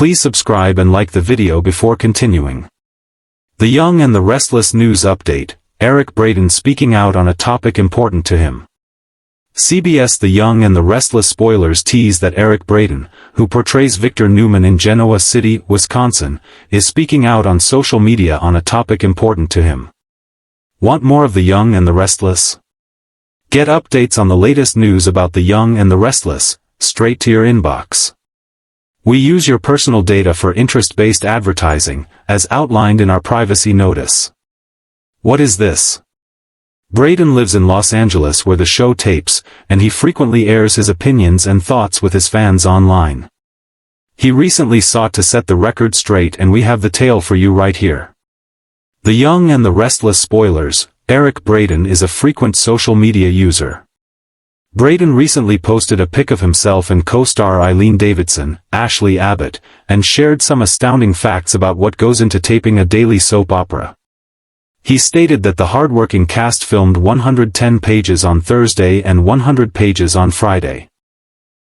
Please subscribe and like the video before continuing. The Young and the Restless news update, Eric Braeden speaking out on a topic important to him. CBS The Young and the Restless spoilers tease that Eric Braeden, who portrays Victor Newman in Genoa City, Wisconsin, is speaking out on social media on a topic important to him. Want more of The Young and the Restless? Get updates on the latest news about The Young and the Restless, straight to your inbox. We use your personal data for interest-based advertising, as outlined in our privacy notice. What is this? Braeden lives in Los Angeles where the show tapes, and he frequently airs his opinions and thoughts with his fans online. He recently sought to set the record straight, and we have the tale for you right here. The Young and the Restless spoilers, Eric Braeden is a frequent social media user. Braeden recently posted a pic of himself and co-star Eileen Davidson, Ashley Abbott, and shared some astounding facts about what goes into taping a daily soap opera. He stated that the hardworking cast filmed 110 pages on Thursday and 100 pages on Friday.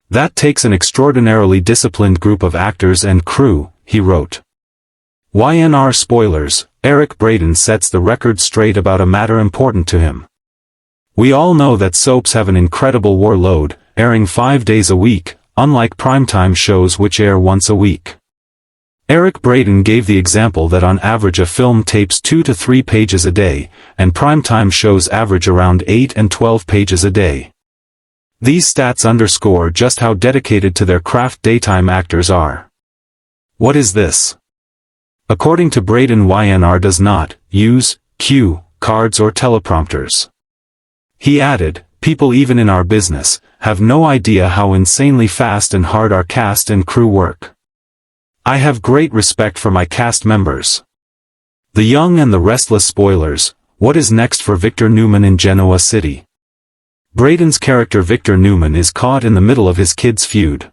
That takes an extraordinarily disciplined group of actors and crew, he wrote. Y&R spoilers, Eric Braeden sets the record straight about a matter important to him. We all know that soaps have an incredible workload, airing 5 days a week, unlike primetime shows which air once a week. Eric Braeden gave the example that on average a film tapes 2 to 3 pages a day, and primetime shows average around 8 and 12 pages a day. These stats underscore just how dedicated to their craft daytime actors are. What is this? According to Braeden, Y&R does not use cue cards or teleprompters. He added, "People even in our business have no idea how insanely fast and hard our cast and crew work. I have great respect for my cast members." The Young and the Restless spoilers, what is next for Victor Newman in Genoa City? Braeden's character Victor Newman is caught in the middle of his kids' feud.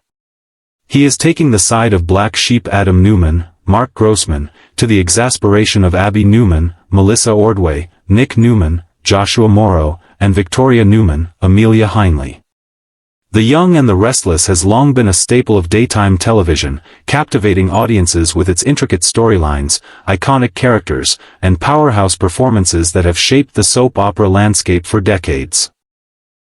He is taking the side of black sheep Adam Newman, Mark Grossman, to the exasperation of Abby Newman, Melissa Ordway, Nick Newman, Joshua Morrow, and Victoria Newman, Amelia Heinley. The Young and the Restless has long been a staple of daytime television, captivating audiences with its intricate storylines, iconic characters, and powerhouse performances that have shaped the soap opera landscape for decades.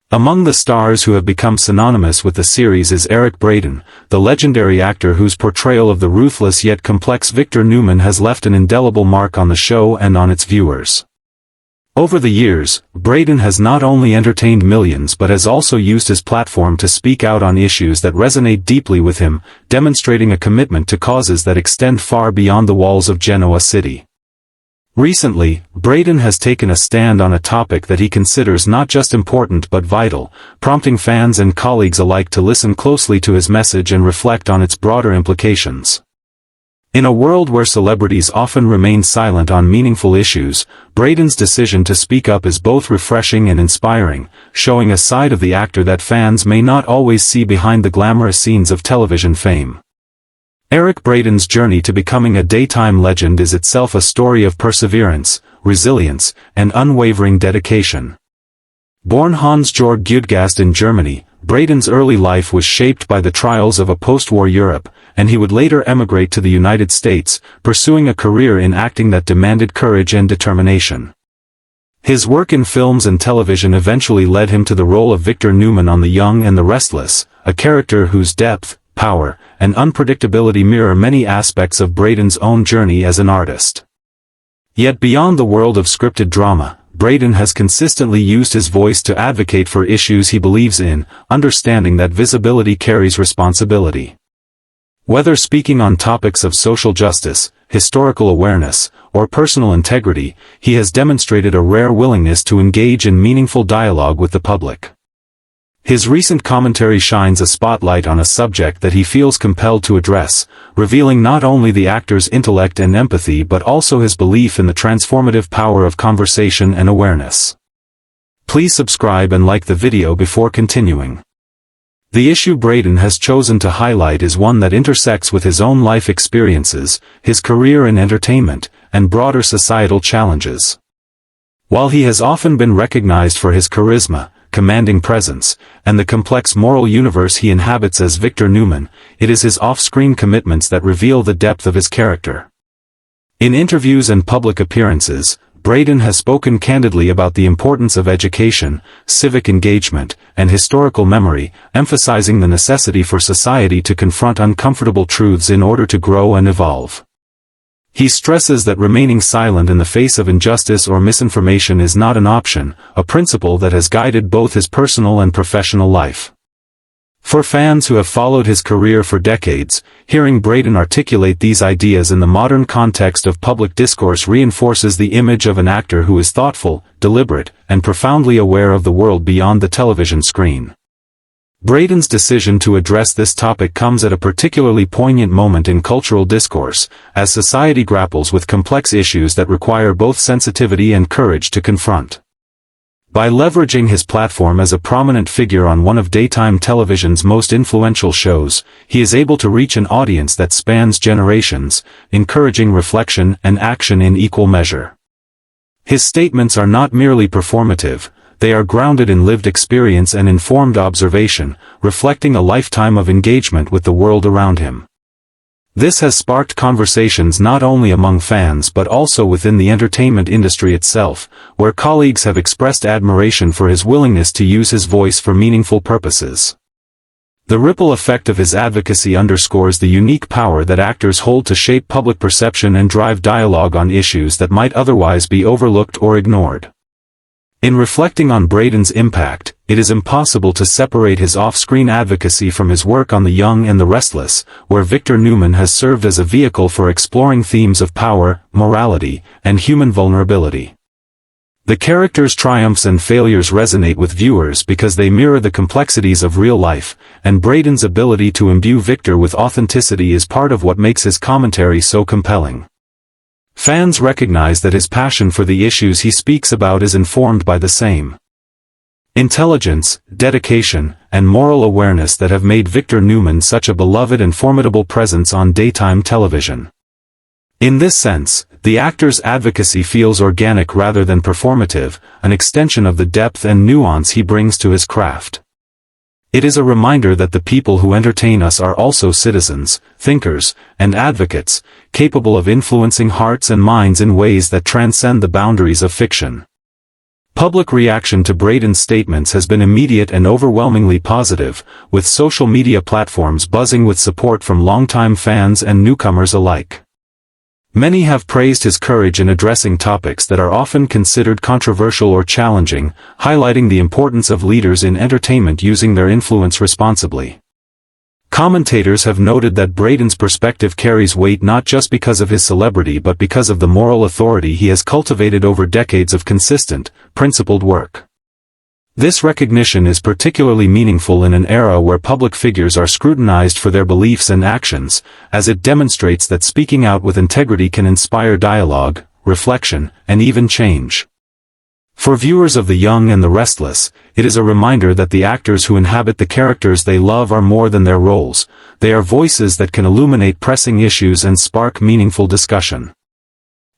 Among the stars who have become synonymous with the series is Eric Braeden, the legendary actor whose portrayal of the ruthless yet complex Victor Newman has left an indelible mark on the show and on its viewers. Over the years, Braeden has not only entertained millions but has also used his platform to speak out on issues that resonate deeply with him, demonstrating a commitment to causes that extend far beyond the walls of Genoa City. Recently, Braeden has taken a stand on a topic that he considers not just important but vital, prompting fans and colleagues alike to listen closely to his message and reflect on its broader implications. In a world where celebrities often remain silent on meaningful issues, Braeden's decision to speak up is both refreshing and inspiring, showing a side of the actor that fans may not always see behind the glamorous scenes of television fame. Eric Braeden's journey to becoming a daytime legend is itself a story of perseverance, resilience, and unwavering dedication. Born Hans-Georg Gudgast in Germany, Braeden's early life was shaped by the trials of a post-war Europe, and he would later emigrate to the United States, pursuing a career in acting that demanded courage and determination. His work in films and television eventually led him to the role of Victor Newman on The Young and the Restless, a character whose depth, power, and unpredictability mirror many aspects of Braeden's own journey as an artist. Yet beyond the world of scripted drama, Braeden has consistently used his voice to advocate for issues he believes in, understanding that visibility carries responsibility. Whether speaking on topics of social justice, historical awareness, or personal integrity, he has demonstrated a rare willingness to engage in meaningful dialogue with the public. His recent commentary shines a spotlight on a subject that he feels compelled to address, revealing not only the actor's intellect and empathy but also his belief in the transformative power of conversation and awareness. Please subscribe and like the video before continuing. The issue Braeden has chosen to highlight is one that intersects with his own life experiences, his career in entertainment, and broader societal challenges. While he has often been recognized for his charisma, commanding presence, and the complex moral universe he inhabits as Victor Newman, it is his off-screen commitments that reveal the depth of his character. In interviews and public appearances, Braeden has spoken candidly about the importance of education, civic engagement, and historical memory, emphasizing the necessity for society to confront uncomfortable truths in order to grow and evolve. He stresses that remaining silent in the face of injustice or misinformation is not an option, a principle that has guided both his personal and professional life. For fans who have followed his career for decades, hearing Braeden articulate these ideas in the modern context of public discourse reinforces the image of an actor who is thoughtful, deliberate, and profoundly aware of the world beyond the television screen. Braeden's decision to address this topic comes at a particularly poignant moment in cultural discourse, as society grapples with complex issues that require both sensitivity and courage to confront. By leveraging his platform as a prominent figure on one of daytime television's most influential shows, he is able to reach an audience that spans generations, encouraging reflection and action in equal measure. His statements are not merely performative, they are grounded in lived experience and informed observation, reflecting a lifetime of engagement with the world around him. This has sparked conversations not only among fans but also within the entertainment industry itself, where colleagues have expressed admiration for his willingness to use his voice for meaningful purposes. The ripple effect of his advocacy underscores the unique power that actors hold to shape public perception and drive dialogue on issues that might otherwise be overlooked or ignored. In reflecting on Braeden's impact, it is impossible to separate his off-screen advocacy from his work on The Young and the Restless, where Victor Newman has served as a vehicle for exploring themes of power, morality, and human vulnerability. The character's triumphs and failures resonate with viewers because they mirror the complexities of real life, and Braeden's ability to imbue Victor with authenticity is part of what makes his commentary so compelling. Fans recognize that his passion for the issues he speaks about is informed by the same intelligence, dedication, and moral awareness that have made Victor Newman such a beloved and formidable presence on daytime television. In this sense, the actor's advocacy feels organic rather than performative, an extension of the depth and nuance he brings to his craft. It is a reminder that the people who entertain us are also citizens, thinkers, and advocates, capable of influencing hearts and minds in ways that transcend the boundaries of fiction. Public reaction to Braeden's statements has been immediate and overwhelmingly positive, with social media platforms buzzing with support from longtime fans and newcomers alike. Many have praised his courage in addressing topics that are often considered controversial or challenging, highlighting the importance of leaders in entertainment using their influence responsibly. Commentators have noted that Braeden's perspective carries weight not just because of his celebrity but because of the moral authority he has cultivated over decades of consistent, principled work. This recognition is particularly meaningful in an era where public figures are scrutinized for their beliefs and actions, as it demonstrates that speaking out with integrity can inspire dialogue, reflection, and even change. For viewers of The Young and the Restless, it is a reminder that the actors who inhabit the characters they love are more than their roles, they are voices that can illuminate pressing issues and spark meaningful discussion.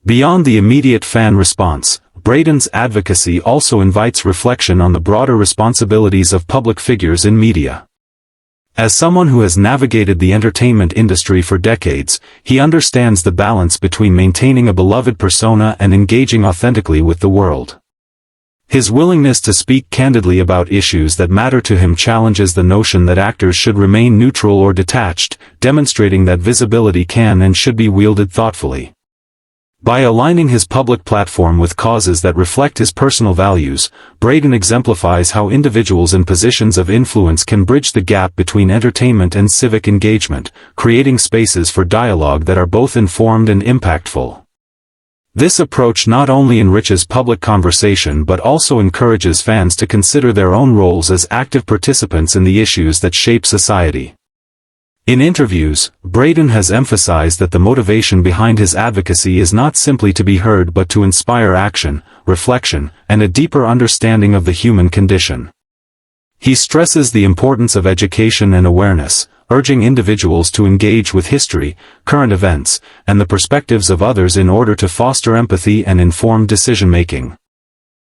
Beyond the immediate fan response, Braeden's advocacy also invites reflection on the broader responsibilities of public figures in media. As someone who has navigated the entertainment industry for decades, he understands the balance between maintaining a beloved persona and engaging authentically with the world. His willingness to speak candidly about issues that matter to him challenges the notion that actors should remain neutral or detached, demonstrating that visibility can and should be wielded thoughtfully. By aligning his public platform with causes that reflect his personal values, Braeden exemplifies how individuals in positions of influence can bridge the gap between entertainment and civic engagement, creating spaces for dialogue that are both informed and impactful. This approach not only enriches public conversation but also encourages fans to consider their own roles as active participants in the issues that shape society. In interviews, Braeden has emphasized that the motivation behind his advocacy is not simply to be heard but to inspire action, reflection, and a deeper understanding of the human condition. He stresses the importance of education and awareness, urging individuals to engage with history, current events, and the perspectives of others in order to foster empathy and informed decision-making.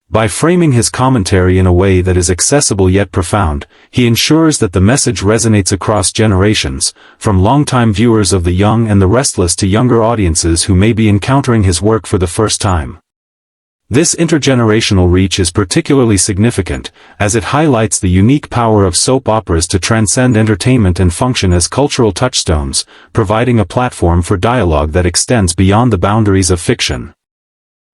By framing his commentary in a way that is accessible yet profound, he ensures that the message resonates across generations, from longtime viewers of The Young and the Restless to younger audiences who may be encountering his work for the first time. This intergenerational reach is particularly significant, as it highlights the unique power of soap operas to transcend entertainment and function as cultural touchstones, providing a platform for dialogue that extends beyond the boundaries of fiction.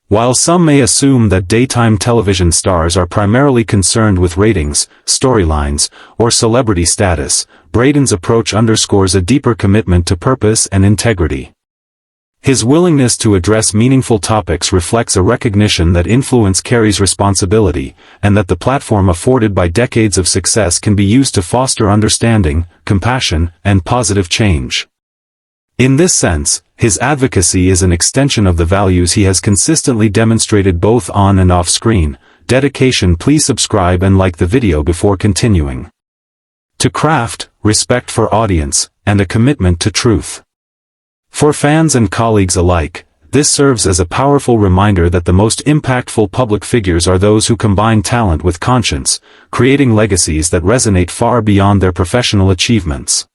While some may assume that daytime television stars are primarily concerned with ratings, storylines, or celebrity status, Braeden's approach underscores a deeper commitment to purpose and integrity. His willingness to address meaningful topics reflects a recognition that influence carries responsibility, and that the platform afforded by decades of success can be used to foster understanding, compassion, and positive change. In this sense, his advocacy is an extension of the values he has consistently demonstrated both on and off screen. Dedication. Please subscribe and like the video before continuing. To craft, respect for audience, and a commitment to truth. For fans and colleagues alike, this serves as a powerful reminder that the most impactful public figures are those who combine talent with conscience, creating legacies that resonate far beyond their professional achievements.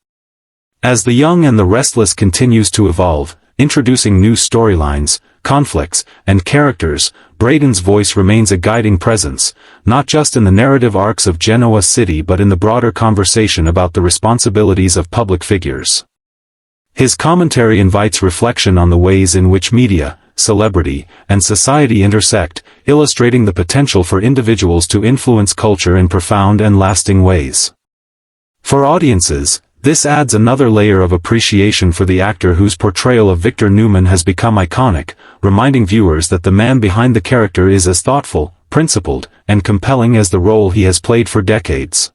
As The Young and the Restless continues to evolve, introducing new storylines, conflicts, and characters, Braeden's voice remains a guiding presence, not just in the narrative arcs of Genoa City but in the broader conversation about the responsibilities of public figures. His commentary invites reflection on the ways in which media, celebrity, and society intersect, illustrating the potential for individuals to influence culture in profound and lasting ways. For audiences, this adds another layer of appreciation for the actor whose portrayal of Victor Newman has become iconic, reminding viewers that the man behind the character is as thoughtful, principled, and compelling as the role he has played for decades.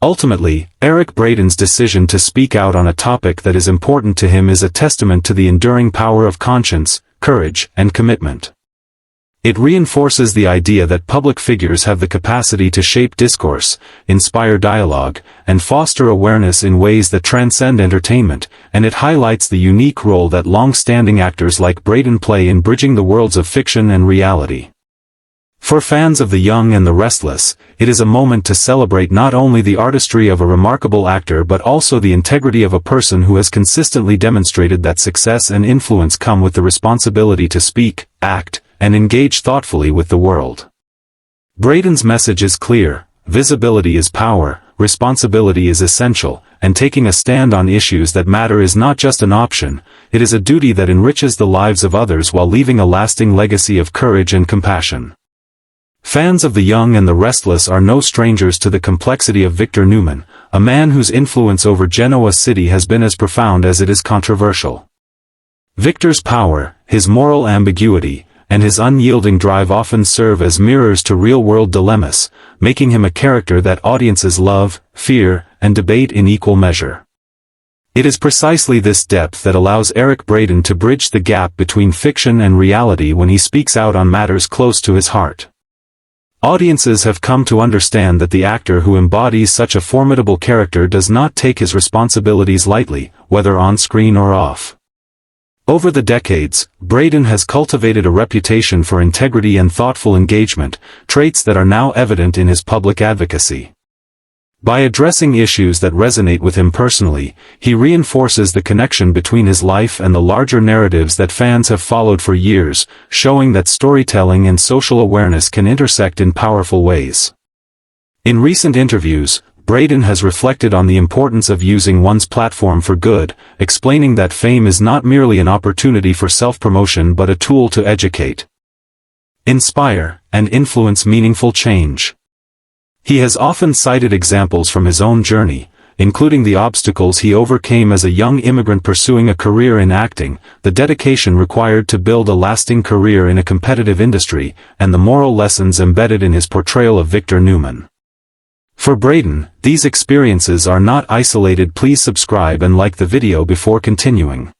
Ultimately, Eric Braeden's decision to speak out on a topic that is important to him is a testament to the enduring power of conscience, courage, and commitment. It reinforces the idea that public figures have the capacity to shape discourse, inspire dialogue, and foster awareness in ways that transcend entertainment, and it highlights the unique role that long-standing actors like Braeden play in bridging the worlds of fiction and reality. For fans of The Young and the Restless, it is a moment to celebrate not only the artistry of a remarkable actor but also the integrity of a person who has consistently demonstrated that success and influence come with the responsibility to speak, act, and engage thoughtfully with the world. Braeden's message is clear: visibility is power, responsibility is essential, and taking a stand on issues that matter is not just an option, it is a duty that enriches the lives of others while leaving a lasting legacy of courage and compassion. Fans of The Young and the Restless are no strangers to the complexity of Victor Newman, a man whose influence over Genoa City has been as profound as it is controversial. Victor's power, his moral ambiguity, and his unyielding drive often serve as mirrors to real-world dilemmas, making him a character that audiences love, fear, and debate in equal measure. It is precisely this depth that allows Eric Braeden to bridge the gap between fiction and reality when he speaks out on matters close to his heart. Audiences have come to understand that the actor who embodies such a formidable character does not take his responsibilities lightly, whether on screen or off. Over the decades, Braeden has cultivated a reputation for integrity and thoughtful engagement, traits that are now evident in his public advocacy. By addressing issues that resonate with him personally, he reinforces the connection between his life and the larger narratives that fans have followed for years, showing that storytelling and social awareness can intersect in powerful ways. In recent interviews, Braeden has reflected on the importance of using one's platform for good, explaining that fame is not merely an opportunity for self-promotion but a tool to educate, inspire, and influence meaningful change. He has often cited examples from his own journey, including the obstacles he overcame as a young immigrant pursuing a career in acting, the dedication required to build a lasting career in a competitive industry, and the moral lessons embedded in his portrayal of Victor Newman. For Braeden, these experiences are not isolated. Please subscribe and like the video before continuing.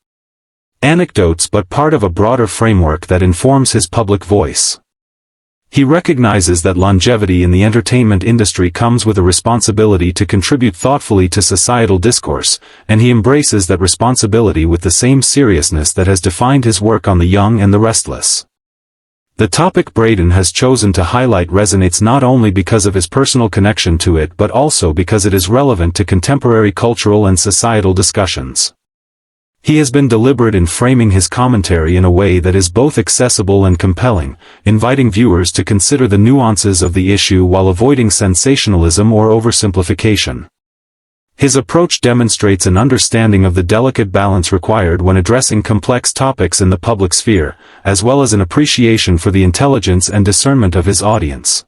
Anecdotes but part of a broader framework that informs his public voice. He recognizes that longevity in the entertainment industry comes with a responsibility to contribute thoughtfully to societal discourse, and he embraces that responsibility with the same seriousness that has defined his work on The Young and the Restless. The topic Braeden has chosen to highlight resonates not only because of his personal connection to it but also because it is relevant to contemporary cultural and societal discussions. He has been deliberate in framing his commentary in a way that is both accessible and compelling, inviting viewers to consider the nuances of the issue while avoiding sensationalism or oversimplification. His approach demonstrates an understanding of the delicate balance required when addressing complex topics in the public sphere, as well as an appreciation for the intelligence and discernment of his audience.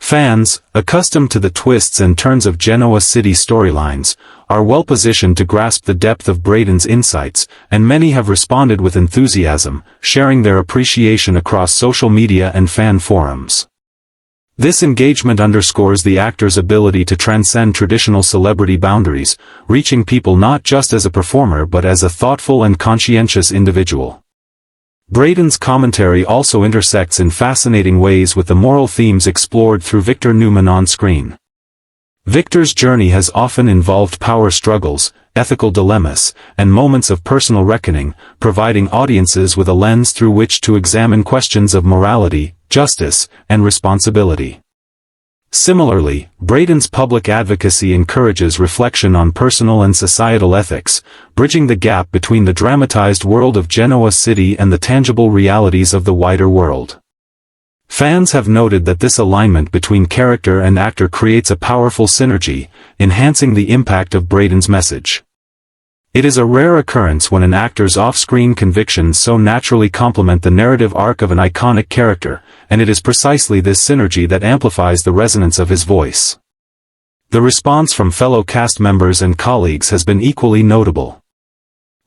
Fans, accustomed to the twists and turns of Genoa City storylines, are well positioned to grasp the depth of Braeden's insights, and many have responded with enthusiasm, sharing their appreciation across social media and fan forums. This engagement underscores the actor's ability to transcend traditional celebrity boundaries, reaching people not just as a performer but as a thoughtful and conscientious individual. Braeden's commentary also intersects in fascinating ways with the moral themes explored through Victor Newman on screen. Victor's journey has often involved power struggles, ethical dilemmas, and moments of personal reckoning, providing audiences with a lens through which to examine questions of morality, justice, and responsibility. Similarly, Braeden's public advocacy encourages reflection on personal and societal ethics, bridging the gap between the dramatized world of Genoa City and the tangible realities of the wider world. Fans have noted that this alignment between character and actor creates a powerful synergy, enhancing the impact of Braeden's message. It is a rare occurrence when an actor's off-screen convictions so naturally complement the narrative arc of an iconic character, and it is precisely this synergy that amplifies the resonance of his voice. The response from fellow cast members and colleagues has been equally notable.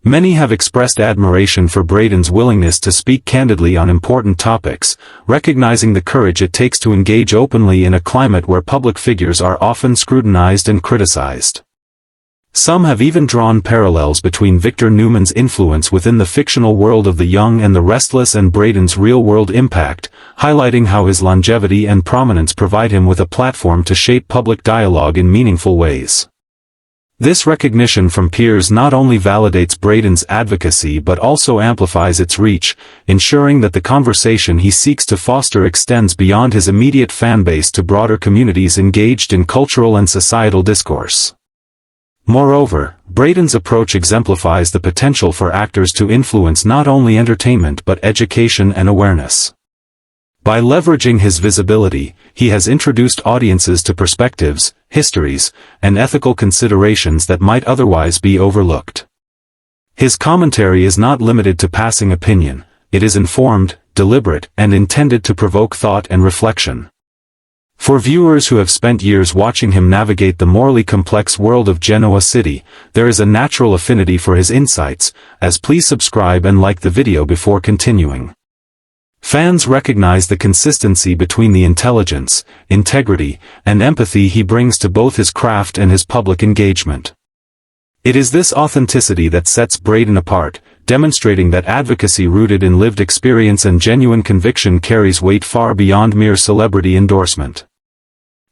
Many have expressed admiration for Braeden's willingness to speak candidly on important topics, recognizing the courage it takes to engage openly in a climate where public figures are often scrutinized and criticized. Some have even drawn parallels between Victor Newman's influence within the fictional world of The Young and the Restless and Braeden's real-world impact, highlighting how his longevity and prominence provide him with a platform to shape public dialogue in meaningful ways. This recognition from peers not only validates Braeden's advocacy but also amplifies its reach, ensuring that the conversation he seeks to foster extends beyond his immediate fanbase to broader communities engaged in cultural and societal discourse. Moreover, Braeden's approach exemplifies the potential for actors to influence not only entertainment but education and awareness. By leveraging his visibility, he has introduced audiences to perspectives, histories, and ethical considerations that might otherwise be overlooked. His commentary is not limited to passing opinion, it is informed, deliberate, and intended to provoke thought and reflection. For viewers who have spent years watching him navigate the morally complex world of Genoa City, there is a natural affinity for his insights, please subscribe and like the video before continuing. Fans recognize the consistency between the intelligence, integrity, and empathy he brings to both his craft and his public engagement. It is this authenticity that sets Braeden apart, demonstrating that advocacy rooted in lived experience and genuine conviction carries weight far beyond mere celebrity endorsement.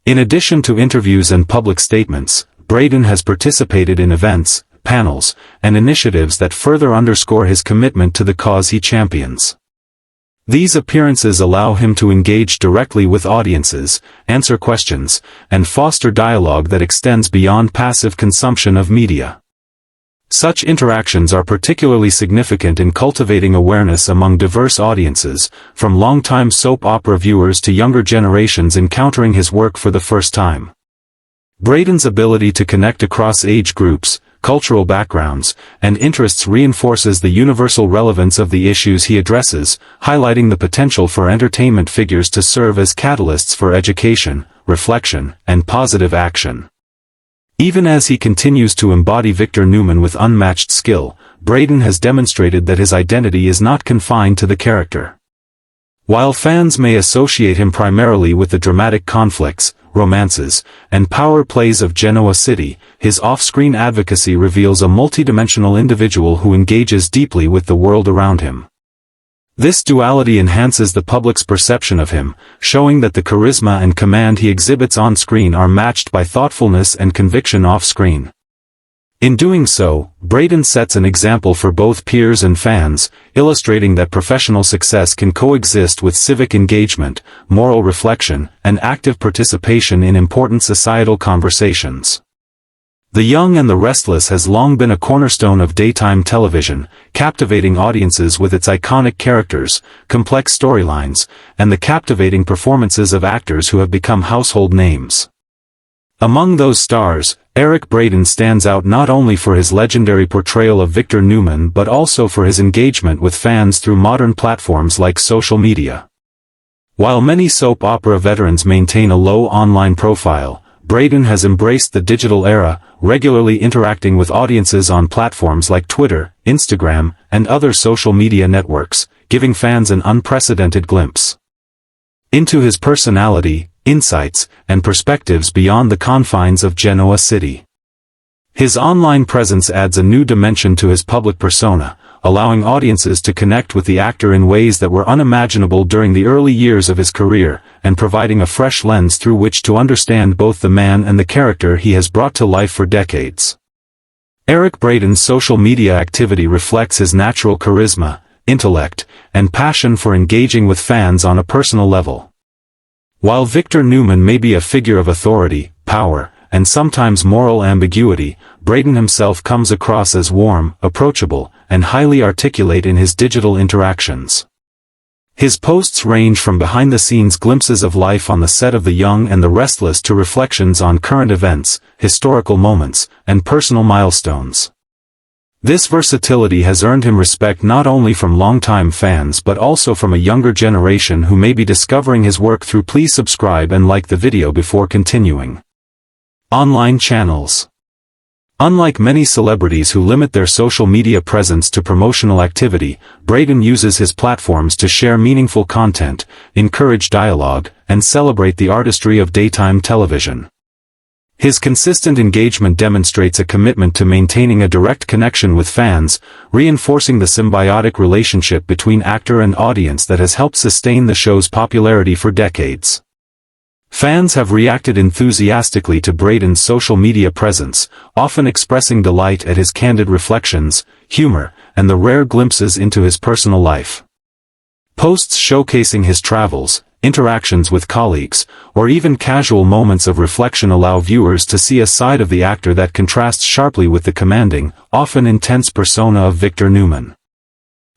In addition to interviews and public statements, Braeden has participated in events, panels, and initiatives that further underscore his commitment to the cause he champions. These appearances allow him to engage directly with audiences, answer questions, and foster dialogue that extends beyond passive consumption of media. Such interactions are particularly significant in cultivating awareness among diverse audiences, from longtime soap opera viewers to younger generations encountering his work for the first time. Braeden's ability to connect across age groups, cultural backgrounds, and interests reinforces the universal relevance of the issues he addresses, highlighting the potential for entertainment figures to serve as catalysts for education, reflection, and positive action. Even as he continues to embody Victor Newman with unmatched skill, Braeden has demonstrated that his identity is not confined to the character. While fans may associate him primarily with the dramatic conflicts, romances, and power plays of Genoa City, his off-screen advocacy reveals a multidimensional individual who engages deeply with the world around him. This duality enhances the public's perception of him, showing that the charisma and command he exhibits on screen are matched by thoughtfulness and conviction off-screen. In doing so, Braeden sets an example for both peers and fans, illustrating that professional success can coexist with civic engagement, moral reflection, and active participation in important societal conversations. The Young and the Restless has long been a cornerstone of daytime television, captivating audiences with its iconic characters, complex storylines, and the captivating performances of actors who have become household names. Among those stars, Eric Braeden stands out not only for his legendary portrayal of Victor Newman but also for his engagement with fans through modern platforms like social media. While many soap opera veterans maintain a low online profile, Braeden has embraced the digital era, regularly interacting with audiences on platforms like Twitter, Instagram, and other social media networks, giving fans an unprecedented glimpse into his personality, insights, and perspectives beyond the confines of Genoa City. His online presence adds a new dimension to his public persona, allowing audiences to connect with the actor in ways that were unimaginable during the early years of his career, and providing a fresh lens through which to understand both the man and the character he has brought to life for decades. Eric Braeden's social media activity reflects his natural charisma, intellect, and passion for engaging with fans on a personal level. While Victor Newman may be a figure of authority, power, and sometimes moral ambiguity, Braeden himself comes across as warm, approachable, and highly articulate in his digital interactions. His posts range from behind-the-scenes glimpses of life on the set of The Young and the Restless to reflections on current events, historical moments, and personal milestones. This versatility has earned him respect not only from longtime fans but also from a younger generation who may be discovering his work through. Please subscribe and like the video before continuing. Online channels. Unlike many celebrities who limit their social media presence to promotional activity, Braeden uses his platforms to share meaningful content, encourage dialogue, and celebrate the artistry of daytime television. His consistent engagement demonstrates a commitment to maintaining a direct connection with fans, reinforcing the symbiotic relationship between actor and audience that has helped sustain the show's popularity for decades. Fans have reacted enthusiastically to Braeden's social media presence, often expressing delight at his candid reflections, humor, and the rare glimpses into his personal life. Posts showcasing his travels, interactions with colleagues, or even casual moments of reflection allow viewers to see a side of the actor that contrasts sharply with the commanding, often intense persona of Victor Newman.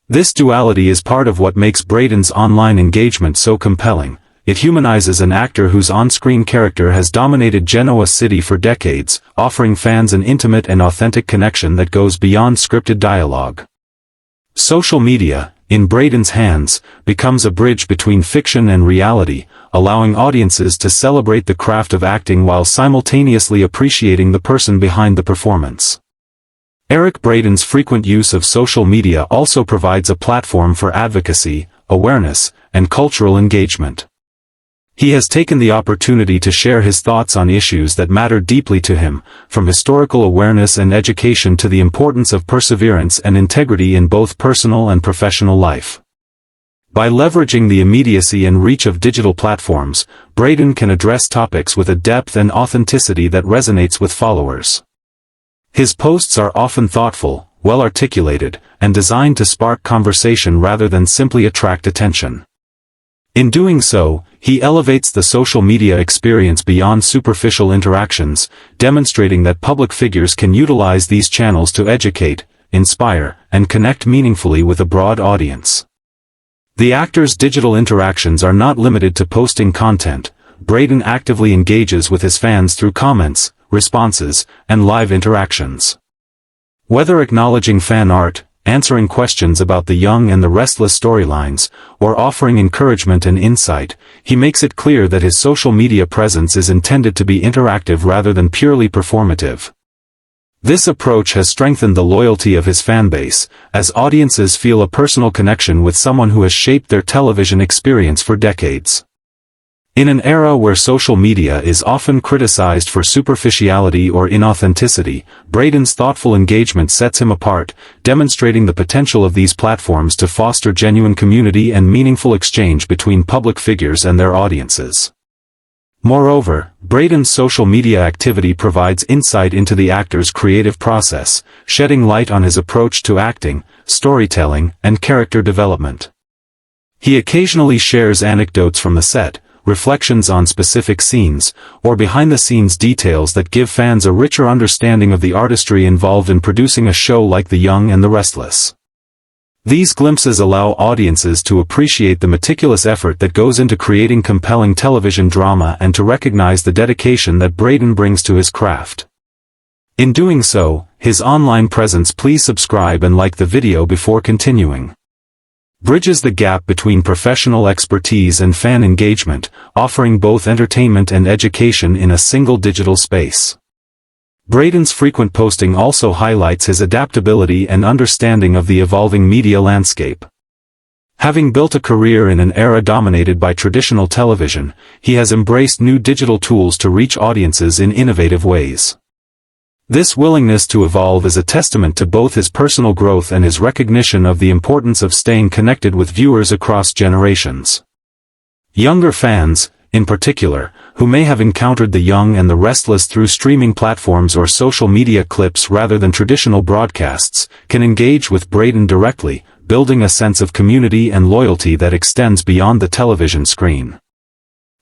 This duality is part of what makes Braeden's online engagement so compelling. It humanizes an actor whose on-screen character has dominated Genoa City for decades, offering fans an intimate and authentic connection that goes beyond scripted dialogue. Social media, in Braeden's hands, becomes a bridge between fiction and reality, allowing audiences to celebrate the craft of acting while simultaneously appreciating the person behind the performance. Eric Braeden's frequent use of social media also provides a platform for advocacy, awareness, and cultural engagement. He has taken the opportunity to share his thoughts on issues that matter deeply to him, from historical awareness and education to the importance of perseverance and integrity in both personal and professional life. By leveraging the immediacy and reach of digital platforms, Braeden can address topics with a depth and authenticity that resonates with followers. His posts are often thoughtful, well-articulated, and designed to spark conversation rather than simply attract attention. In doing so, he elevates the social media experience beyond superficial interactions, demonstrating that public figures can utilize these channels to educate, inspire, and connect meaningfully with a broad audience. The actor's digital interactions are not limited to posting content. Braeden actively engages with his fans through comments, responses, and live interactions. Whether acknowledging fan art, answering questions about The Young and the Restless storylines, or offering encouragement and insight, he makes it clear that his social media presence is intended to be interactive rather than purely performative. This approach has strengthened the loyalty of his fanbase, as audiences feel a personal connection with someone who has shaped their television experience for decades. In an era where social media is often criticized for superficiality or inauthenticity, Braeden's thoughtful engagement sets him apart, demonstrating the potential of these platforms to foster genuine community and meaningful exchange between public figures and their audiences. Moreover, Braeden's social media activity provides insight into the actor's creative process, shedding light on his approach to acting, storytelling, and character development. He occasionally shares anecdotes from the set, reflections on specific scenes, or behind-the-scenes details that give fans a richer understanding of the artistry involved in producing a show like The Young and the Restless. These glimpses allow audiences to appreciate the meticulous effort that goes into creating compelling television drama and to recognize the dedication that Braeden brings to his craft. In doing so, his online presence, please subscribe and like the video before continuing, bridges the gap between professional expertise and fan engagement, offering both entertainment and education in a single digital space. Braeden's frequent posting also highlights his adaptability and understanding of the evolving media landscape. Having built a career in an era dominated by traditional television, he has embraced new digital tools to reach audiences in innovative ways. This willingness to evolve is a testament to both his personal growth and his recognition of the importance of staying connected with viewers across generations. Younger fans, in particular, who may have encountered The Young and the Restless through streaming platforms or social media clips rather than traditional broadcasts, can engage with Braeden directly, building a sense of community and loyalty that extends beyond the television screen.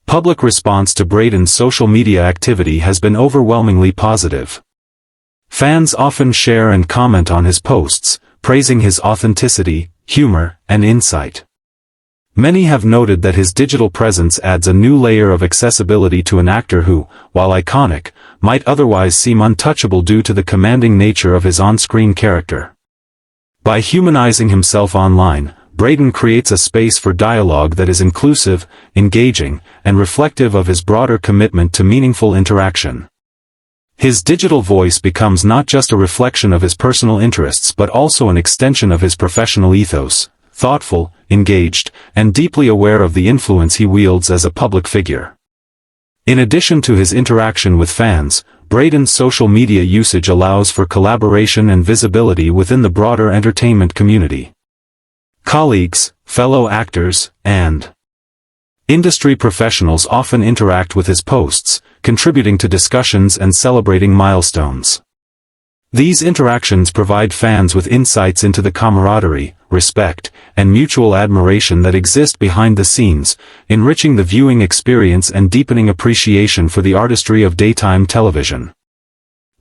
Public response to Braeden's social media activity has been overwhelmingly positive. Fans often share and comment on his posts, praising his authenticity, humor, and insight. Many have noted that his digital presence adds a new layer of accessibility to an actor who, while iconic, might otherwise seem untouchable due to the commanding nature of his on-screen character. By humanizing himself online, Braeden creates a space for dialogue that is inclusive, engaging, and reflective of his broader commitment to meaningful interaction. His digital voice becomes not just a reflection of his personal interests but also an extension of his professional ethos, thoughtful, engaged, and deeply aware of the influence he wields as a public figure. In addition to his interaction with fans, Braeden's social media usage allows for collaboration and visibility within the broader entertainment community. Colleagues, fellow actors, and industry professionals often interact with his posts, contributing to discussions and celebrating milestones. These interactions provide fans with insights into the camaraderie, respect, and mutual admiration that exist behind the scenes, enriching the viewing experience and deepening appreciation for the artistry of daytime television.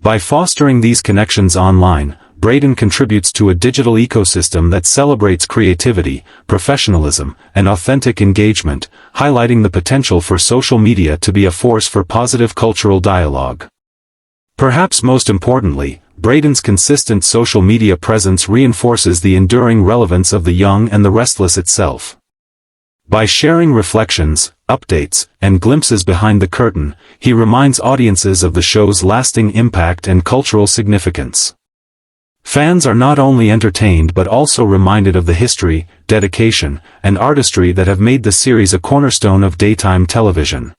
By fostering these connections online, Braeden contributes to a digital ecosystem that celebrates creativity, professionalism, and authentic engagement, highlighting the potential for social media to be a force for positive cultural dialogue. Perhaps most importantly, Braeden's consistent social media presence reinforces the enduring relevance of The Young and the Restless itself. By sharing reflections, updates, and glimpses behind the curtain, he reminds audiences of the show's lasting impact and cultural significance. Fans are not only entertained but also reminded of the history, dedication, and artistry that have made the series a cornerstone of daytime television.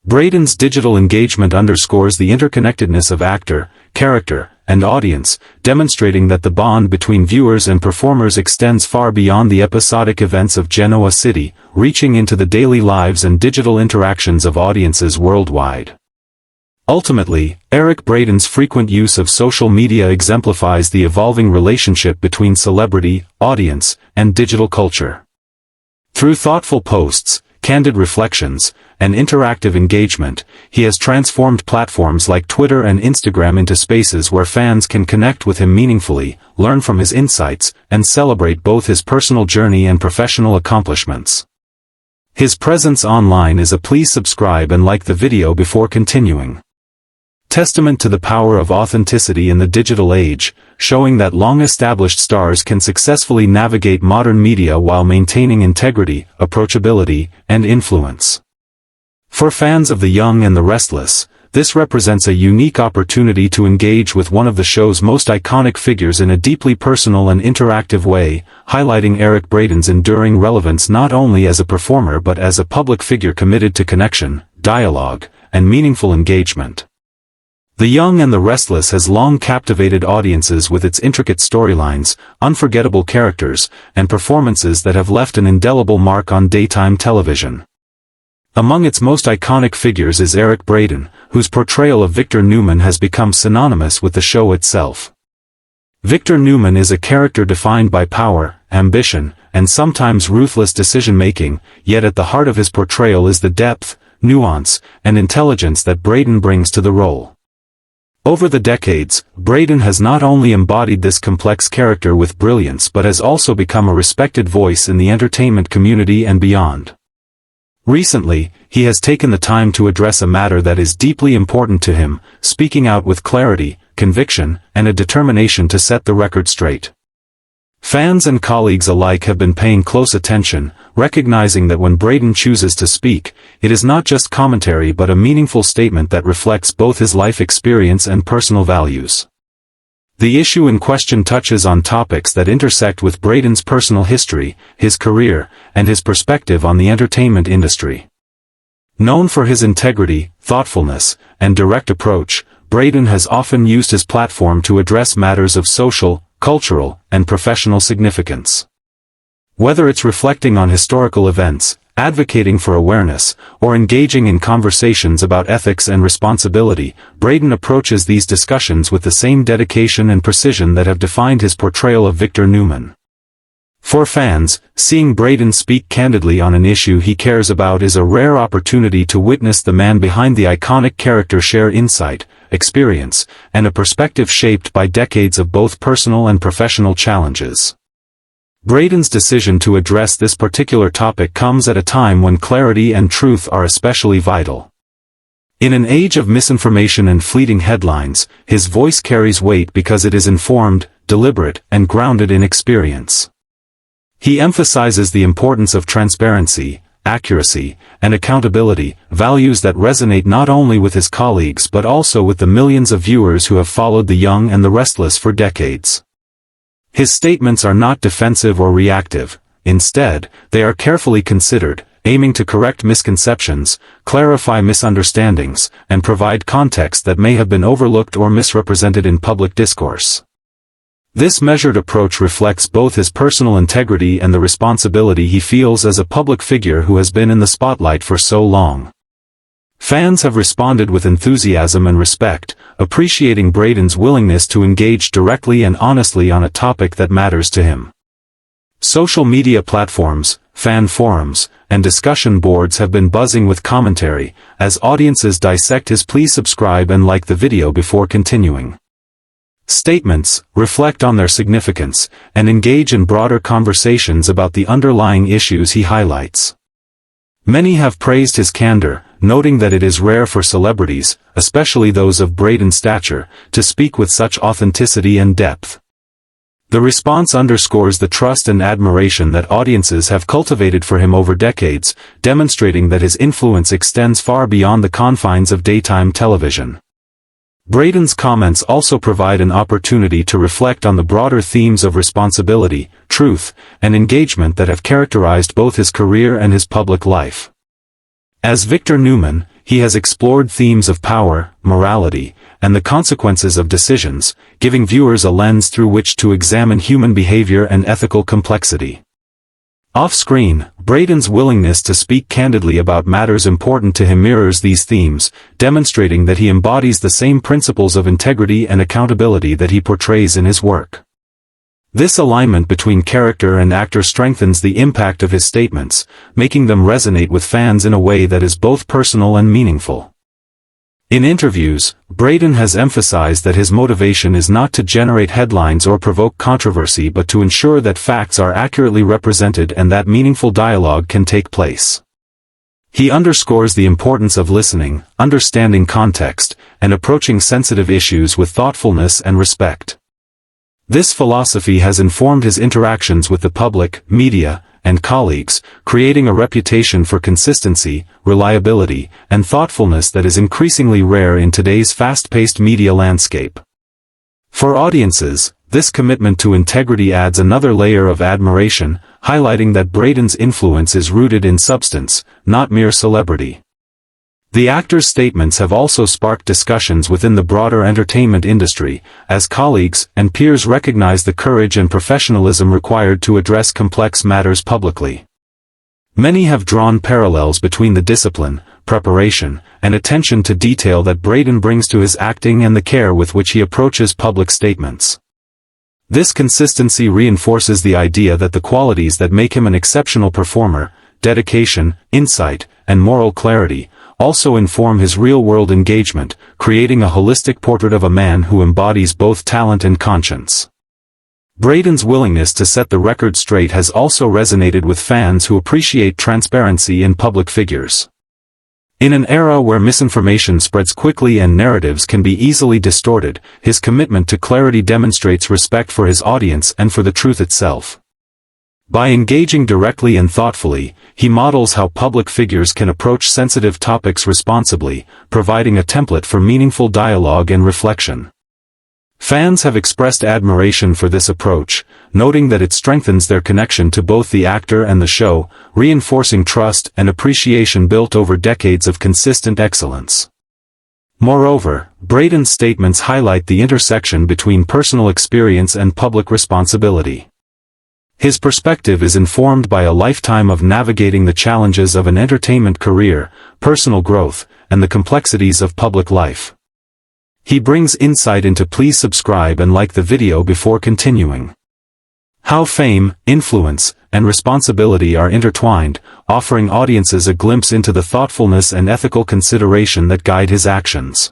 Braeden's digital engagement underscores the interconnectedness of actor, character, and audience, demonstrating that the bond between viewers and performers extends far beyond the episodic events of Genoa City, reaching into the daily lives and digital interactions of audiences worldwide. Ultimately, Eric Braeden's frequent use of social media exemplifies the evolving relationship between celebrity, audience, and digital culture. Through thoughtful posts, candid reflections, and interactive engagement, he has transformed platforms like Twitter and Instagram into spaces where fans can connect with him meaningfully, learn from his insights, and celebrate both his personal journey and professional accomplishments. His presence online is a please subscribe and like the video before continuing. Testament to the power of authenticity in the digital age, showing that long-established stars can successfully navigate modern media while maintaining integrity, approachability, and influence. For fans of The Young and the Restless, this represents a unique opportunity to engage with one of the show's most iconic figures in a deeply personal and interactive way, highlighting Eric Braeden's enduring relevance not only as a performer but as a public figure committed to connection, dialogue, and meaningful engagement. The Young and the Restless has long captivated audiences with its intricate storylines, unforgettable characters, and performances that have left an indelible mark on daytime television. Among its most iconic figures is Eric Braeden, whose portrayal of Victor Newman has become synonymous with the show itself. Victor Newman is a character defined by power, ambition, and sometimes ruthless decision-making, yet at the heart of his portrayal is the depth, nuance, and intelligence that Braeden brings to the role. Over the decades, Braeden has not only embodied this complex character with brilliance but has also become a respected voice in the entertainment community and beyond. Recently, he has taken the time to address a matter that is deeply important to him, speaking out with clarity, conviction, and a determination to set the record straight. Fans and colleagues alike have been paying close attention, recognizing that when Braeden chooses to speak, it is not just commentary but a meaningful statement that reflects both his life experience and personal values. The issue in question touches on topics that intersect with Braeden's personal history, his career, and his perspective on the entertainment industry. Known for his integrity, thoughtfulness, and direct approach, Braeden has often used his platform to address matters of social, cultural, and professional significance. Whether it's reflecting on historical events, advocating for awareness, or engaging in conversations about ethics and responsibility, Braeden approaches these discussions with the same dedication and precision that have defined his portrayal of Victor Newman. For fans, seeing Braeden speak candidly on an issue he cares about is a rare opportunity to witness the man behind the iconic character share insight, experience, and a perspective shaped by decades of both personal and professional challenges. Braeden's decision to address this particular topic comes at a time when clarity and truth are especially vital. In an age of misinformation and fleeting headlines, his voice carries weight because it is informed, deliberate, and grounded in experience. He emphasizes the importance of transparency, accuracy, and accountability, values that resonate not only with his colleagues but also with the millions of viewers who have followed The Young and the Restless for decades. His statements are not defensive or reactive. Instead, they are carefully considered, aiming to correct misconceptions, clarify misunderstandings, and provide context that may have been overlooked or misrepresented in public discourse. This measured approach reflects both his personal integrity and the responsibility he feels as a public figure who has been in the spotlight for so long. Fans have responded with enthusiasm and respect, appreciating Braeden's willingness to engage directly and honestly on a topic that matters to him. Social media platforms, fan forums, and discussion boards have been buzzing with commentary, as audiences dissect his "Please subscribe and like the video before continuing" statements, reflect on their significance, and engage in broader conversations about the underlying issues he highlights. Many have praised his candor, noting that it is rare for celebrities, especially those of Braeden's stature, to speak with such authenticity and depth. The response underscores the trust and admiration that audiences have cultivated for him over decades, demonstrating that his influence extends far beyond the confines of daytime television. Braeden's comments also provide an opportunity to reflect on the broader themes of responsibility, truth, and engagement that have characterized both his career and his public life. As Victor Newman, he has explored themes of power, morality, and the consequences of decisions, giving viewers a lens through which to examine human behavior and ethical complexity. Off-screen, Braeden's willingness to speak candidly about matters important to him mirrors these themes, demonstrating that he embodies the same principles of integrity and accountability that he portrays in his work. This alignment between character and actor strengthens the impact of his statements, making them resonate with fans in a way that is both personal and meaningful. In interviews, Braeden has emphasized that his motivation is not to generate headlines or provoke controversy but to ensure that facts are accurately represented and that meaningful dialogue can take place. He underscores the importance of listening, understanding context, and approaching sensitive issues with thoughtfulness and respect. This philosophy has informed his interactions with the public, media, and colleagues, creating a reputation for consistency, reliability, and thoughtfulness that is increasingly rare in today's fast-paced media landscape. For audiences, this commitment to integrity adds another layer of admiration, highlighting that Braeden's influence is rooted in substance, not mere celebrity. The actor's statements have also sparked discussions within the broader entertainment industry, as colleagues and peers recognize the courage and professionalism required to address complex matters publicly. Many have drawn parallels between the discipline, preparation, and attention to detail that Braeden brings to his acting and the care with which he approaches public statements. This consistency reinforces the idea that the qualities that make him an exceptional performer, dedication, insight, and moral clarity, also inform his real-world engagement, creating a holistic portrait of a man who embodies both talent and conscience. Braeden's willingness to set the record straight has also resonated with fans who appreciate transparency in public figures. In an era where misinformation spreads quickly and narratives can be easily distorted, his commitment to clarity demonstrates respect for his audience and for the truth itself. By engaging directly and thoughtfully, he models how public figures can approach sensitive topics responsibly, providing a template for meaningful dialogue and reflection. Fans have expressed admiration for this approach, noting that it strengthens their connection to both the actor and the show, reinforcing trust and appreciation built over decades of consistent excellence. Moreover, Braeden's statements highlight the intersection between personal experience and public responsibility. His perspective is informed by a lifetime of navigating the challenges of an entertainment career, personal growth, and the complexities of public life. He brings insight into please subscribe and like the video before continuing. How fame, influence, and responsibility are intertwined, offering audiences a glimpse into the thoughtfulness and ethical consideration that guide his actions.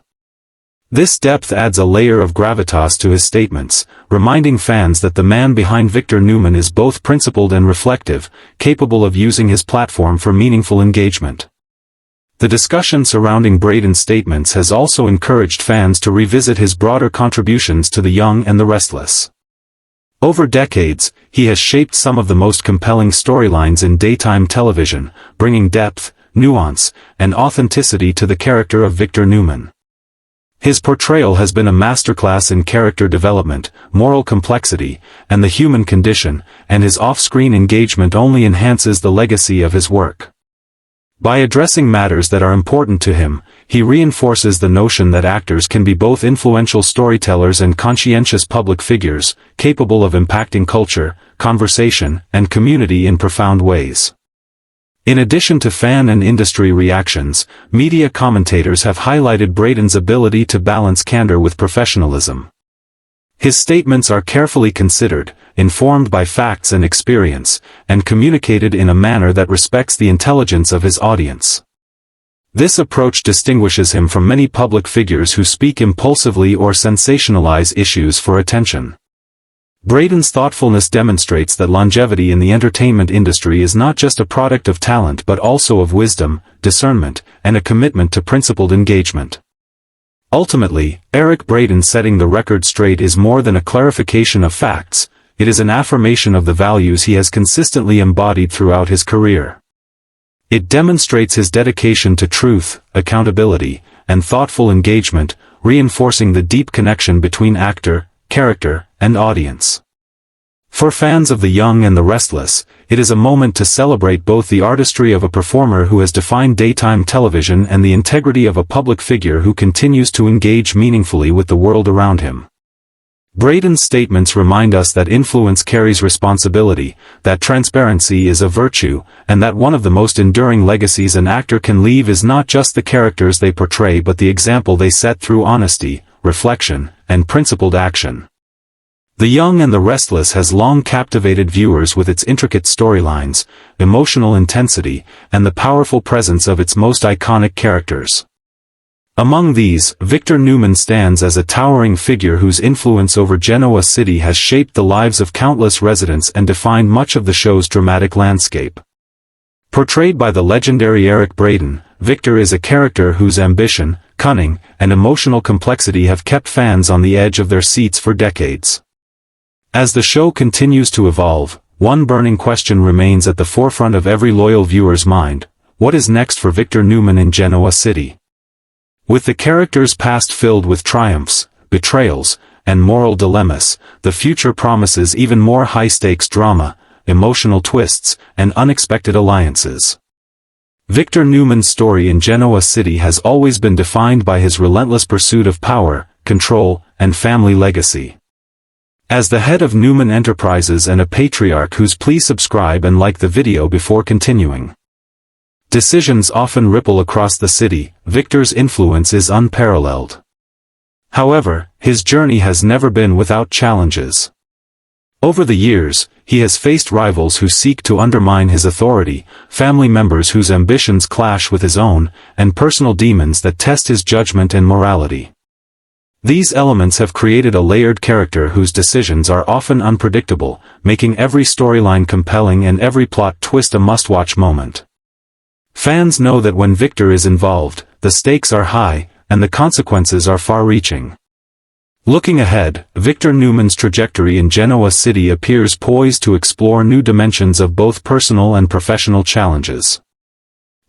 This depth adds a layer of gravitas to his statements, reminding fans that the man behind Victor Newman is both principled and reflective, capable of using his platform for meaningful engagement. The discussion surrounding Braeden's statements has also encouraged fans to revisit his broader contributions to The Young and the Restless. Over decades, he has shaped some of the most compelling storylines in daytime television, bringing depth, nuance, and authenticity to the character of Victor Newman. His portrayal has been a masterclass in character development, moral complexity, and the human condition, and his off-screen engagement only enhances the legacy of his work. By addressing matters that are important to him, he reinforces the notion that actors can be both influential storytellers and conscientious public figures, capable of impacting culture, conversation, and community in profound ways. In addition to fan and industry reactions, media commentators have highlighted Braeden's ability to balance candor with professionalism. His statements are carefully considered, informed by facts and experience, and communicated in a manner that respects the intelligence of his audience. This approach distinguishes him from many public figures who speak impulsively or sensationalize issues for attention. Braeden's thoughtfulness demonstrates that longevity in the entertainment industry is not just a product of talent but also of wisdom, discernment, and a commitment to principled engagement. Ultimately, Eric Braeden setting the record straight is more than a clarification of facts, it is an affirmation of the values he has consistently embodied throughout his career. It demonstrates his dedication to truth, accountability, and thoughtful engagement, reinforcing the deep connection between actor, character, and audience. For fans of The Young and the Restless, it is a moment to celebrate both the artistry of a performer who has defined daytime television and the integrity of a public figure who continues to engage meaningfully with the world around him. Braeden's statements remind us that influence carries responsibility, that transparency is a virtue, and that one of the most enduring legacies an actor can leave is not just the characters they portray but the example they set through honesty, reflection, and principled action. The Young and the Restless has long captivated viewers with its intricate storylines, emotional intensity, and the powerful presence of its most iconic characters. Among these, Victor Newman stands as a towering figure whose influence over Genoa City has shaped the lives of countless residents and defined much of the show's dramatic landscape. Portrayed by the legendary Eric Braeden, Victor is a character whose ambition, cunning, and emotional complexity have kept fans on the edge of their seats for decades. As the show continues to evolve, one burning question remains at the forefront of every loyal viewer's mind: what is next for Victor Newman in Genoa City? With the character's past filled with triumphs, betrayals, and moral dilemmas, the future promises even more high-stakes drama, emotional twists, and unexpected alliances. Victor Newman's story in Genoa City has always been defined by his relentless pursuit of power, control, and family legacy. As the head of Newman Enterprises and a patriarch whose please subscribe and like the video before continuing. Decisions often ripple across the city. Victor's influence is unparalleled. However, his journey has never been without challenges. Over the years, he has faced rivals who seek to undermine his authority, family members whose ambitions clash with his own, and personal demons that test his judgment and morality. These elements have created a layered character whose decisions are often unpredictable, making every storyline compelling and every plot twist a must-watch moment. Fans know that when Victor is involved, the stakes are high, and the consequences are far-reaching. Looking ahead, Victor Newman's trajectory in Genoa City appears poised to explore new dimensions of both personal and professional challenges.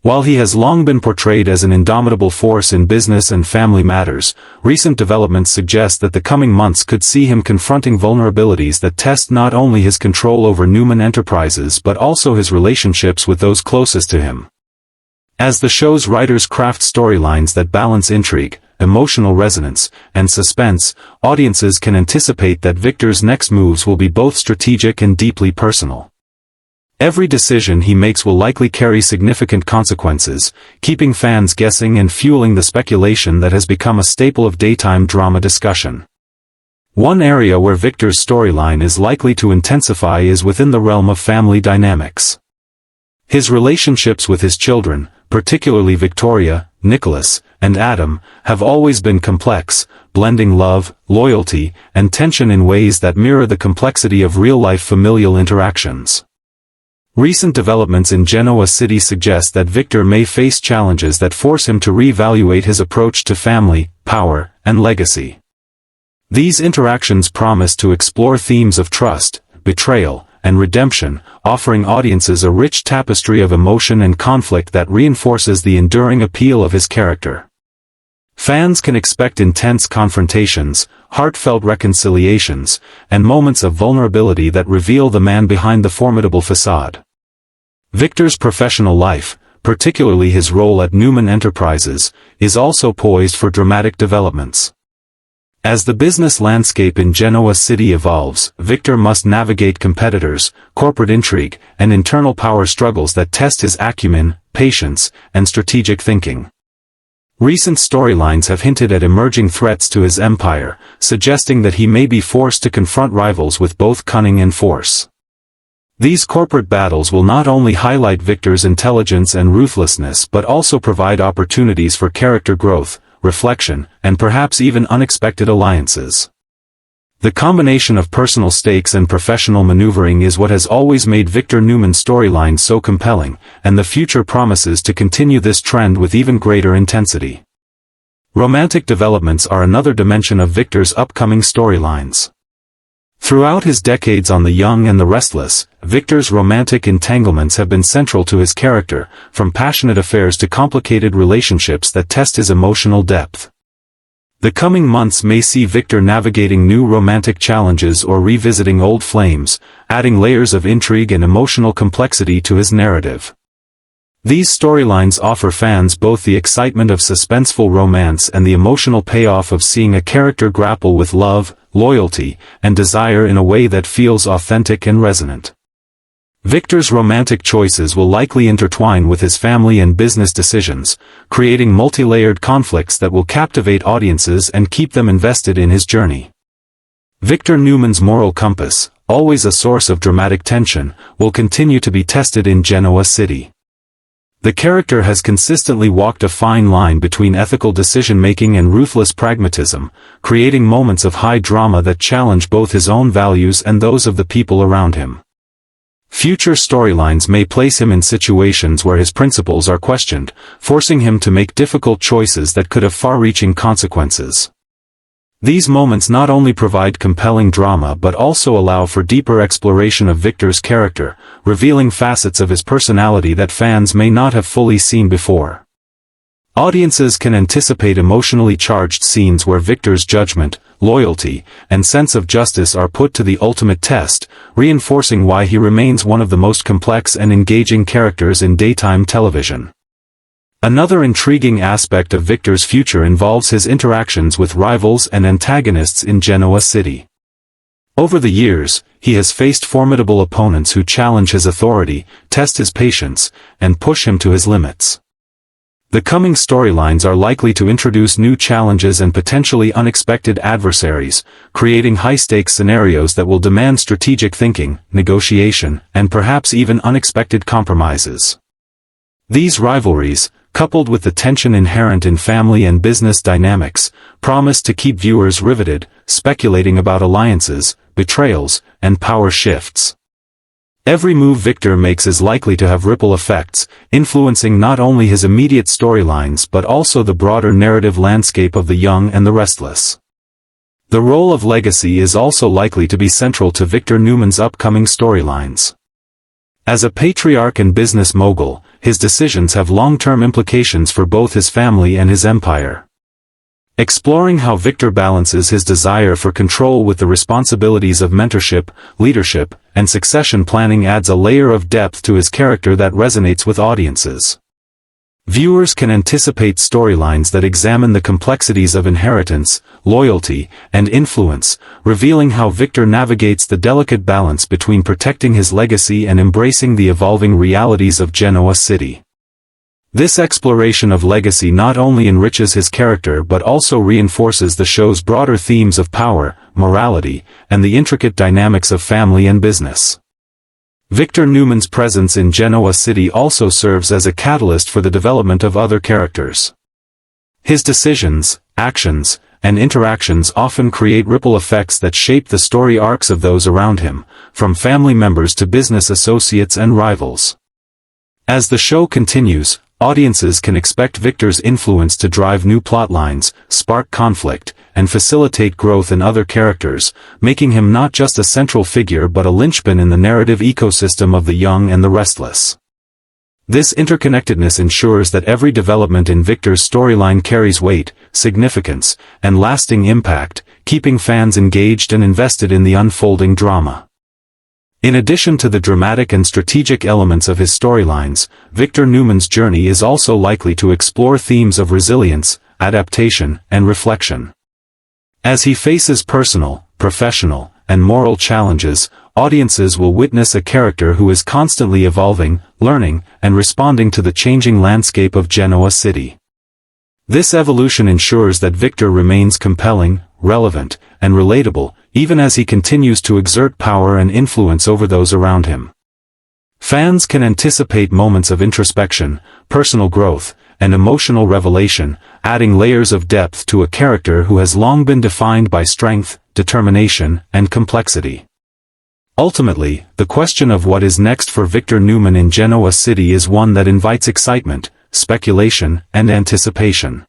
While he has long been portrayed as an indomitable force in business and family matters, recent developments suggest that the coming months could see him confronting vulnerabilities that test not only his control over Newman Enterprises but also his relationships with those closest to him. As the show's writers craft storylines that balance intrigue, emotional resonance, and suspense, audiences can anticipate that Victor's next moves will be both strategic and deeply personal. Every decision he makes will likely carry significant consequences, keeping fans guessing and fueling the speculation that has become a staple of daytime drama discussion. One area where Victor's storyline is likely to intensify is within the realm of family dynamics. His relationships with his children, particularly Victoria, Nicholas, and Adam, have always been complex, blending love, loyalty, and tension in ways that mirror the complexity of real-life familial interactions. Recent developments in Genoa City suggest that Victor may face challenges that force him to re-evaluate his approach to family, power, and legacy. These interactions promise to explore themes of trust, betrayal, and redemption, offering audiences a rich tapestry of emotion and conflict that reinforces the enduring appeal of his character. Fans can expect intense confrontations, heartfelt reconciliations, and moments of vulnerability that reveal the man behind the formidable facade. Victor's professional life, particularly his role at Newman Enterprises, is also poised for dramatic developments. As the business landscape in Genoa City evolves, Victor must navigate competitors, corporate intrigue, and internal power struggles that test his acumen, patience, and strategic thinking. Recent storylines have hinted at emerging threats to his empire, suggesting that he may be forced to confront rivals with both cunning and force. These corporate battles will not only highlight Victor's intelligence and ruthlessness but also provide opportunities for character growth, reflection, and perhaps even unexpected alliances. The combination of personal stakes and professional maneuvering is what has always made Victor Newman's storyline so compelling, and the future promises to continue this trend with even greater intensity. Romantic developments are another dimension of Victor's upcoming storylines. Throughout his decades on The Young and the Restless, Victor's romantic entanglements have been central to his character, from passionate affairs to complicated relationships that test his emotional depth. The coming months may see Victor navigating new romantic challenges or revisiting old flames, adding layers of intrigue and emotional complexity to his narrative. These storylines offer fans both the excitement of suspenseful romance and the emotional payoff of seeing a character grapple with love, loyalty, and desire in a way that feels authentic and resonant. Victor's romantic choices will likely intertwine with his family and business decisions, creating multi-layered conflicts that will captivate audiences and keep them invested in his journey. Victor Newman's moral compass, always a source of dramatic tension, will continue to be tested in Genoa City. The character has consistently walked a fine line between ethical decision-making and ruthless pragmatism, creating moments of high drama that challenge both his own values and those of the people around him. Future storylines may place him in situations where his principles are questioned, forcing him to make difficult choices that could have far-reaching consequences. These moments not only provide compelling drama but also allow for deeper exploration of Victor's character, revealing facets of his personality that fans may not have fully seen before. Audiences can anticipate emotionally charged scenes where Victor's judgment, loyalty, and sense of justice are put to the ultimate test, reinforcing why he remains one of the most complex and engaging characters in daytime television. Another intriguing aspect of Victor's future involves his interactions with rivals and antagonists in Genoa City. Over the years, he has faced formidable opponents who challenge his authority, test his patience, and push him to his limits. The coming storylines are likely to introduce new challenges and potentially unexpected adversaries, creating high-stakes scenarios that will demand strategic thinking, negotiation, and perhaps even unexpected compromises. These rivalries, coupled with the tension inherent in family and business dynamics, promise to keep viewers riveted, speculating about alliances, betrayals, and power shifts. Every move Victor makes is likely to have ripple effects, influencing not only his immediate storylines but also the broader narrative landscape of The Young and the Restless. The role of legacy is also likely to be central to Victor Newman's upcoming storylines. As a patriarch and business mogul, his decisions have long-term implications for both his family and his empire. Exploring how Victor balances his desire for control with the responsibilities of mentorship, leadership, and succession planning adds a layer of depth to his character that resonates with audiences. Viewers can anticipate storylines that examine the complexities of inheritance, loyalty, and influence, revealing how Victor navigates the delicate balance between protecting his legacy and embracing the evolving realities of Genoa City. This exploration of legacy not only enriches his character but also reinforces the show's broader themes of power, morality, and the intricate dynamics of family and business. Victor Newman's presence in Genoa City also serves as a catalyst for the development of other characters. His decisions, actions, and interactions often create ripple effects that shape the story arcs of those around him, from family members to business associates and rivals. As the show continues, audiences can expect Victor's influence to drive new plotlines, spark conflict, and facilitate growth in other characters, making him not just a central figure but a linchpin in the narrative ecosystem of The Young and the Restless. This interconnectedness ensures that every development in Victor's storyline carries weight, significance, and lasting impact, keeping fans engaged and invested in the unfolding drama. In addition to the dramatic and strategic elements of his storylines, Victor Newman's journey is also likely to explore themes of resilience, adaptation, and reflection. As he faces personal, professional, and moral challenges, audiences will witness a character who is constantly evolving, learning, and responding to the changing landscape of Genoa City. This evolution ensures that Victor remains compelling, relevant, and relatable, even as he continues to exert power and influence over those around him. Fans can anticipate moments of introspection, personal growth, and emotional revelation, adding layers of depth to a character who has long been defined by strength, determination, and complexity. Ultimately, the question of what is next for Victor Newman in Genoa City is one that invites excitement, speculation, and anticipation.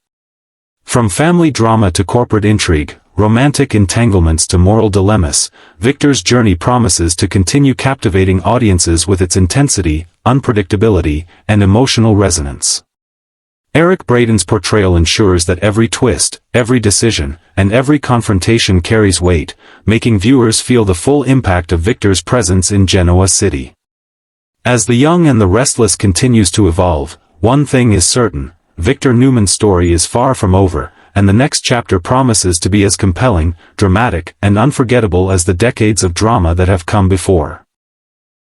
From family drama to corporate intrigue, romantic entanglements to moral dilemmas, Victor's journey promises to continue captivating audiences with its intensity, unpredictability, and emotional resonance. Eric Braeden's portrayal ensures that every twist, every decision, and every confrontation carries weight, making viewers feel the full impact of Victor's presence in Genoa City. As The Young and the Restless continues to evolve, one thing is certain: Victor Newman's story is far from over, and the next chapter promises to be as compelling, dramatic, and unforgettable as the decades of drama that have come before.